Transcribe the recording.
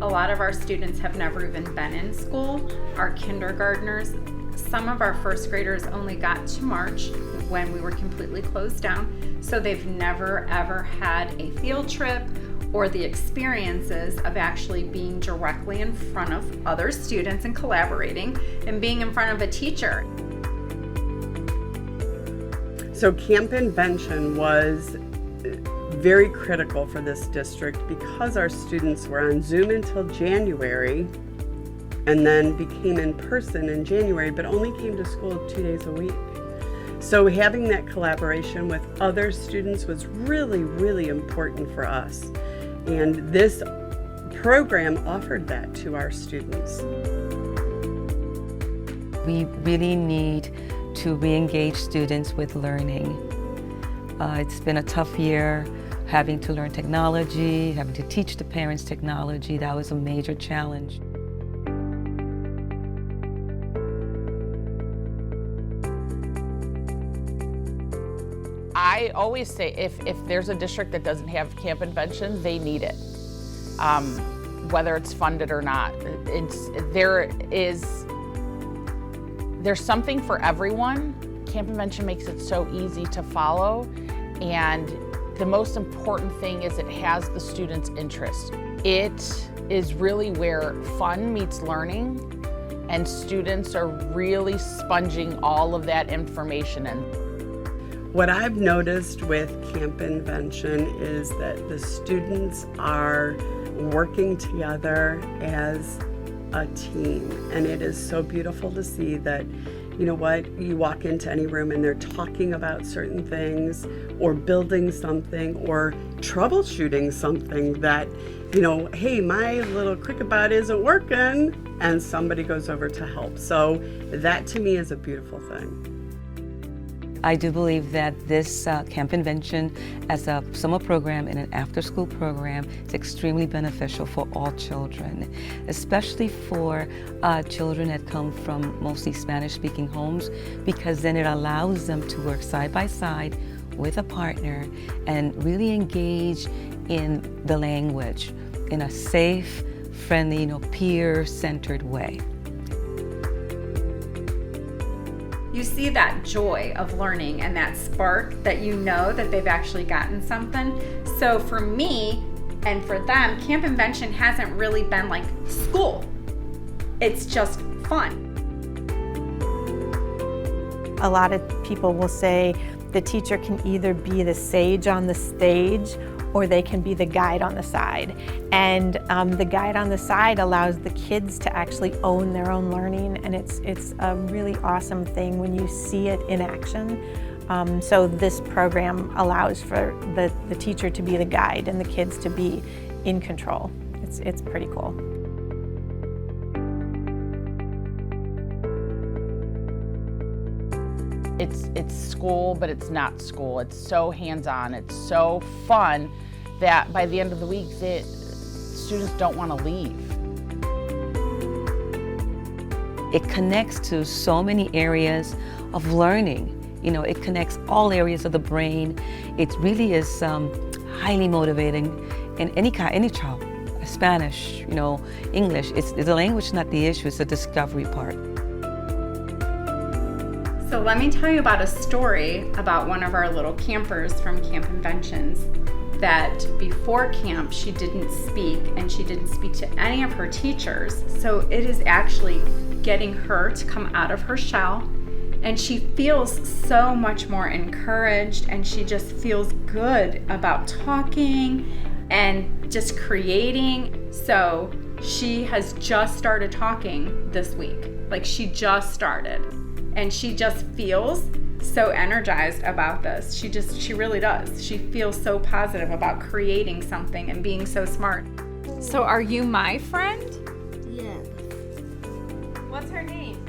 A lot of our students have never even been in school. Our kindergartners, some of our first graders only got to March when we were completely closed down, so they've never ever had a field trip or the experiences of actually being directly in front of other students and collaborating and being in front of a teacher. So Camp Invention was very critical for this district because our students were on Zoom until January and then became in person in January, but only came to school 2 days a week. So having that collaboration with other students was really, really important for us. And this program offered that to our students. We really need to re-engage students with learning. It's been a tough year having to learn technology, having to teach the parents technology. That was a major challenge. I always say if there's a district that doesn't have Camp Invention, they need it, whether it's funded or not. There's something for everyone. Camp Invention makes it so easy to follow, and the most important thing is it has the students' interest. It is really where fun meets learning, and students are really sponging all of that information in. What I've noticed with Camp Invention is that the students are working together as a team, and it is so beautiful to see that, you know what, you walk into any room and they're talking about certain things or building something or troubleshooting something that, you know, hey, my little Cricketbot isn't working, and somebody goes over to help. So that to me is a beautiful thing. I do believe that this Camp Invention as a summer program and an after-school program is extremely beneficial for all children, especially for children that come from mostly Spanish-speaking homes, because then it allows them to work side by side with a partner and really engage in the language in a safe, friendly, peer-centered way. You see that joy of learning and that spark that you know that they've actually gotten something. So for me and for them, Camp Invention hasn't really been like school. It's just fun. A lot of people will say the teacher can either be the sage on the stage or they can be the guide on the side. And the guide on the side allows the kids to actually own their own learning, and it's a really awesome thing when you see it in action. So this program allows for the teacher to be the guide and the kids to be in control. It's pretty cool. It's school, but it's not school. It's so hands-on, it's so fun that by the end of the week, the students don't want to leave. It connects to so many areas of learning. It connects all areas of the brain. It really is highly motivating in any child. Spanish, English. It's the language, not the issue. It's the discovery part. So let me tell you about a story about one of our little campers from Camp Inventions, that before camp she didn't speak, and she didn't speak to any of her teachers. So it is actually getting her to come out of her shell, and she feels so much more encouraged, and she just feels good about talking and just creating. So she has just started talking this week. Like, she just started. And she just feels so energized about this. She really does. She feels so positive about creating something and being so smart. So are you my friend? Yeah. What's her name?